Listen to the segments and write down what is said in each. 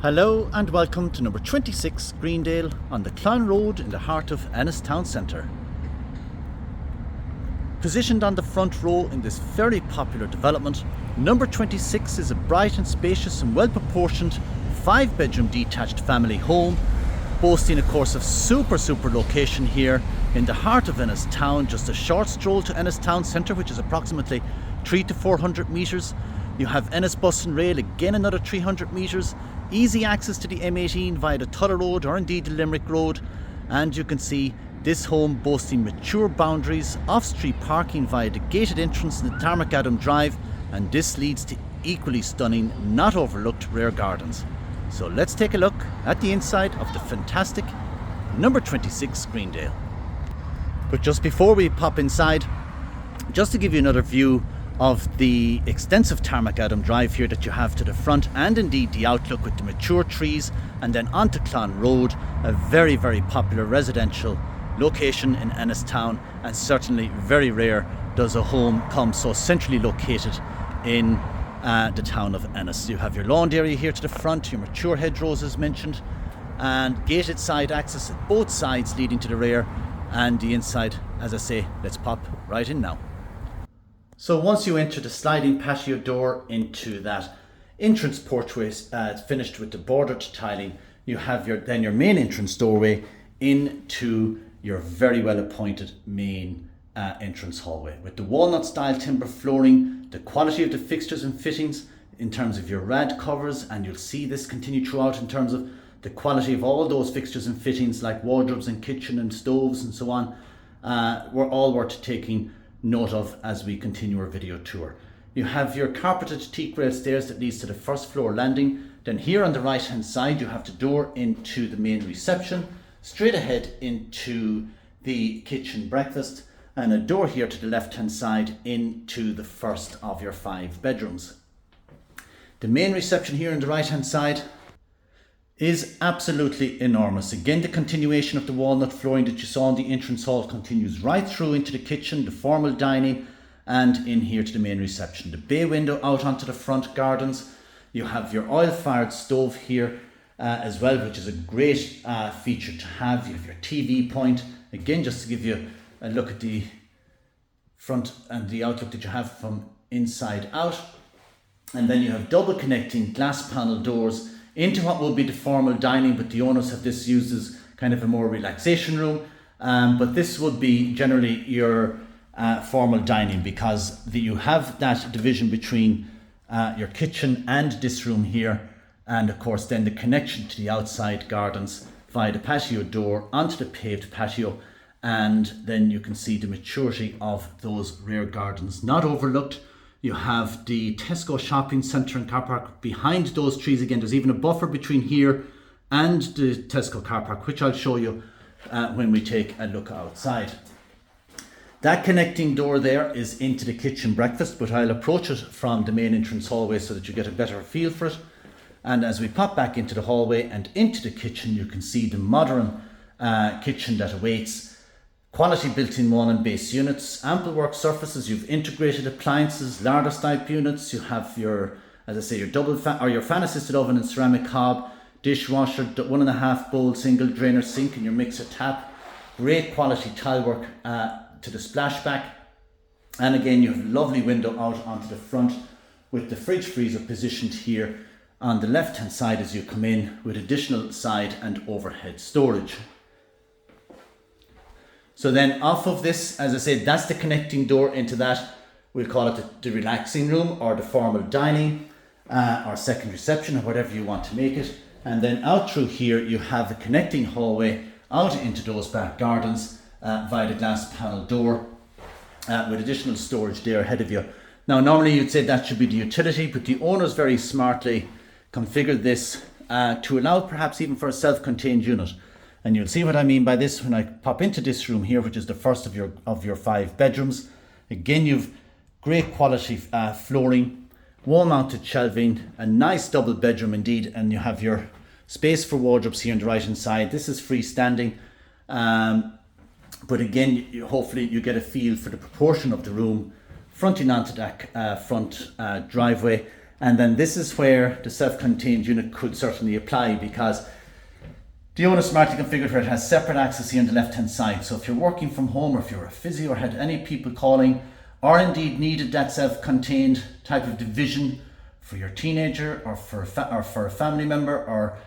Hello and welcome to number 26 Greendale on the Clon Road in the heart of Ennis Town Centre. Positioned on the front row in this very popular development, number 26 is a bright and spacious and well proportioned 5-bedroom detached family home, boasting of course of super location here in the heart of Ennis Town, just a short stroll to Ennis Town Centre, which is approximately 300 to 400 metres. You have Ennis Bus and Rail, again another 300 metres, easy access to the M18 via the Tuller Road or indeed the Limerick Road, and you can see this home boasting mature boundaries, off-street parking via the gated entrance in the Tarmac Adam Drive, and this leads to equally stunning, not overlooked rear gardens. So let's take a look at the inside of the fantastic number 26 Greendale. But just before we pop inside, just to give you another view of the extensive Tarmac Adam Drive here that you have to the front, and indeed the outlook with the mature trees, and then onto Clon Road, a very popular residential location in Ennis Town, and certainly very rare does a home come so centrally located in the town of Ennis. You have your lawn area here to the front, your mature hedgerows as mentioned, and gated side access at both sides leading to the rear and the inside. As I say, let's pop right in now. So once you enter the sliding patio door into that entrance porchway finished with the bordered tiling, you have your main entrance doorway into your very well appointed main entrance hallway with the walnut style timber flooring, the quality of the fixtures and fittings in terms of your rad covers, and you'll see this continue throughout in terms of the quality of all those fixtures and fittings like wardrobes and kitchen and stoves and so on, were all worth taking note of as we continue our video tour. You have your carpeted teak rail stairs that leads to the first floor landing. Then here on the right hand side you have the door into the main reception, straight ahead into the kitchen breakfast, and a door here to the left hand side into the first of your 5 bedrooms. The main reception here on the right hand side is absolutely enormous. Again, the continuation of the walnut flooring that you saw in the entrance hall continues right through into the kitchen, the formal dining, and in here to the main reception. The bay window out onto the front gardens. You have your oil-fired stove here as well, which is a great feature to have. You have your TV point. Again, just to give you a look at the front and the outlook that you have from inside out. And then you have double connecting glass panel doors into what will be the formal dining, but the owners have this used as kind of a more relaxation room. But this would be generally your formal dining, because you have that division between your kitchen and this room here, and of course then the connection to the outside gardens via the patio door onto the paved patio, and then you can see the maturity of those rear gardens not overlooked. You have the Tesco shopping centre and car park behind those trees. Again, there's even a buffer between here and the Tesco car park, which I'll show you when we take a look outside. That connecting door there is into the kitchen breakfast, but I'll approach it from the main entrance hallway so that you get a better feel for it. And as we pop back into the hallway and into the kitchen, you can see the modern kitchen that awaits. Quality built-in wall and base units, ample work surfaces. You've integrated appliances, larder type units. You have your, as I say, your your fan assisted oven and ceramic hob, dishwasher, 1.5 bowl single drainer sink, and your mixer tap. Great quality tile work to the splashback. And again, you have a lovely window out onto the front with the fridge freezer positioned here on the left hand side as you come in, with additional side and overhead storage. So then off of this, as I said, that's the connecting door into that, we'll call it the relaxing room or the formal dining or second reception or whatever you want to make it. And then out through here you have a connecting hallway out into those back gardens via the glass panel door with additional storage there ahead of you. Now normally you'd say that should be the utility, but the owners very smartly configured this to allow perhaps even for a self-contained unit. And you'll see what I mean by this when I pop into this room here, which is the first of your 5 bedrooms. Again, you've great quality flooring, wall-mounted shelving, a nice double bedroom indeed, and you have your space for wardrobes here on the right hand side. This is freestanding, but again, hopefully you get a feel for the proportion of the room fronting onto that front driveway. And then this is where the self-contained unit could certainly apply, because the owner smartly configured where it has separate access here on the left hand side. So if you're working from home, or if you're a physio or had any people calling, or indeed needed that self-contained type of division for your teenager or for a family member, or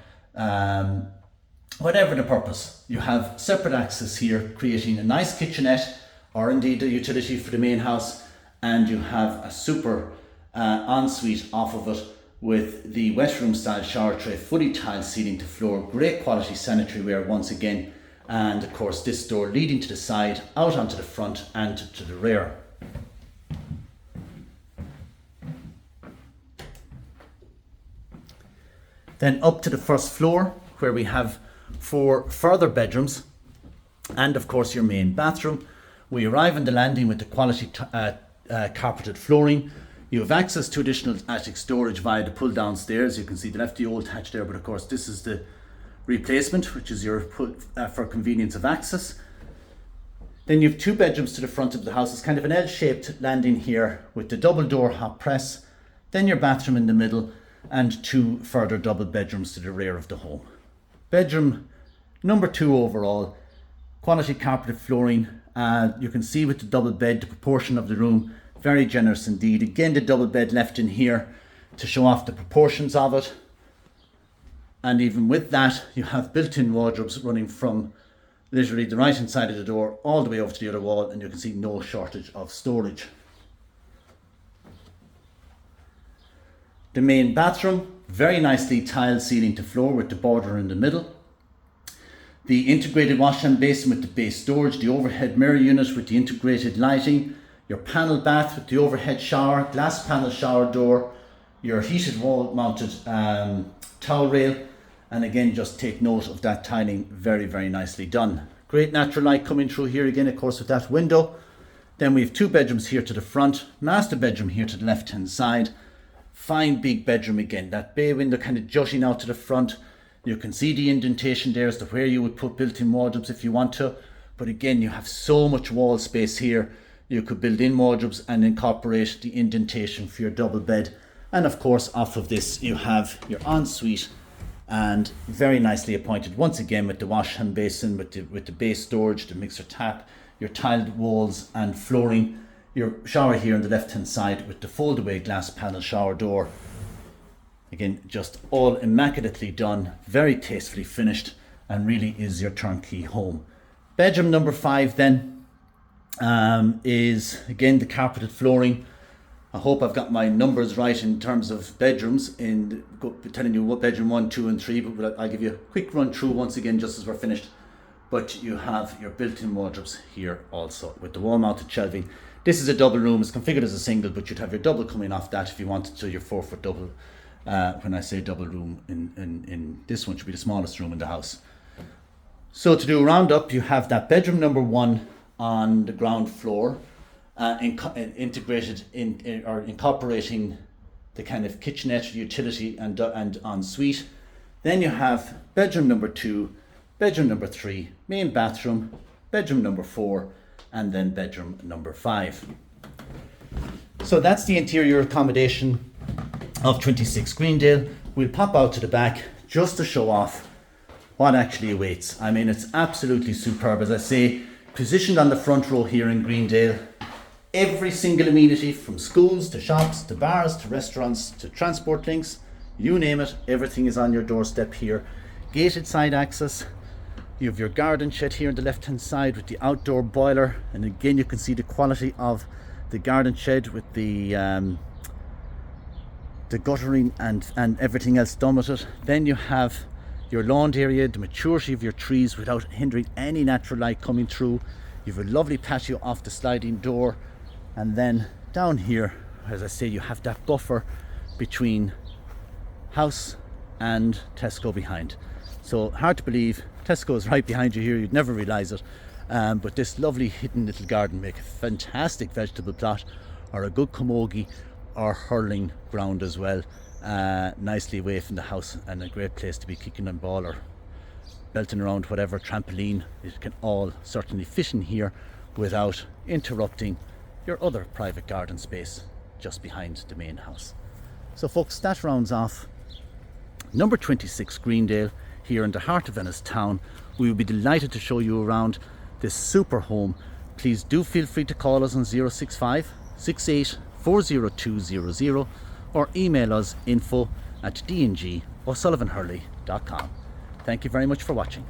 whatever the purpose, you have separate access here, creating a nice kitchenette or indeed a utility for the main house, and you have a super ensuite off of it with the wet room style shower tray, fully tiled ceiling to floor, great quality sanitary ware once again, and of course this door leading to the side, out onto the front and to the rear. Then up to the first floor, where we have 4 further bedrooms and of course your main bathroom. We arrive on the landing with the quality carpeted flooring. You have access to additional attic storage via the pull down stairs. You can see they left the old hatch there, but of course this is the replacement, which is your for convenience of access. Then you have 2 bedrooms to the front of the house. It's kind of an L-shaped landing here with the double door hot press, then your bathroom in the middle, and 2 further double bedrooms to the rear of the home. Bedroom number 2 overall, quality carpeted flooring. You can see with the double bed, the proportion of the room, very generous indeed. Again, the double bed left in here to show off the proportions of it. And even with that, you have built-in wardrobes running from literally the right hand side of the door all the way over to the other wall, and you can see no shortage of storage. The main bathroom, very nicely tiled ceiling to floor with the border in the middle. The integrated wash and basin with the base storage, the overhead mirror unit with the integrated lighting, your panel bath with the overhead shower, glass panel shower door, your heated wall mounted towel rail, and again just take note of that tiling, very very nicely done. Great natural light coming through here again, of course, with that window. Then we have 2 bedrooms here to the front, master bedroom here to the left hand side. Fine big bedroom again, that bay window kind of jutting out to the front. You can see the indentation there as to where you would put built-in wardrobes if you want to, but again you have so much wall space here. You could build in wardrobes and incorporate the indentation for your double bed. And of course off of this you have your ensuite, and very nicely appointed once again with the wash hand basin, with the base storage, the mixer tap, your tiled walls and flooring. Your shower here on the left hand side with the fold away glass panel shower door. Again, just all immaculately done, very tastefully finished, and really is your turnkey home. Bedroom number 5 then is again the carpeted flooring. I hope I've got my numbers right in terms of bedrooms, in telling you what bedroom 1, 2 and 3, but I'll give you a quick run through once again just as we're finished. But you have your built-in wardrobes here also with the wall mounted shelving. This is a double room, it's configured as a single, but you'd have your double coming off that if you wanted to, your 4-foot double. When I say double room, in this one should be the smallest room in the house. So to do a roundup, you have that bedroom number 1 on the ground floor, integrated in or incorporating the kind of kitchenette, utility and ensuite. Then you have bedroom number 2, bedroom number 3, main bathroom, bedroom number 4, and then bedroom number 5. So that's the interior accommodation of 26 Greendale. We'll pop out to the back just to show off what actually awaits. I mean, it's absolutely superb. As I say, positioned on the front row here in Greendale, every single amenity from schools to shops to bars to restaurants to transport links, you name it, everything is on your doorstep here. Gated side access. You have your garden shed here on the left hand side with the outdoor boiler, and again you can see the quality of the garden shed with the guttering and everything else done with it. Then you have your lawn area, the maturity of your trees without hindering any natural light coming through. You have a lovely patio off the sliding door, and then down here, as I say, you have that buffer between house and Tesco behind. So hard to believe, Tesco is right behind you here, you'd never realise it, but this lovely hidden little garden make a fantastic vegetable plot or a good camogie or hurling ground as well, nicely away from the house, and a great place to be kicking a ball or belting around whatever trampoline. It can all certainly fit in here without interrupting your other private garden space just behind the main house. So folks, that rounds off number 26 Greendale here in the heart of Ennis Town. We will be delighted to show you around this super home. Please do feel free to call us on 065 68 40200 or email us info@dngosullivanhurley.com. Thank you very much for watching.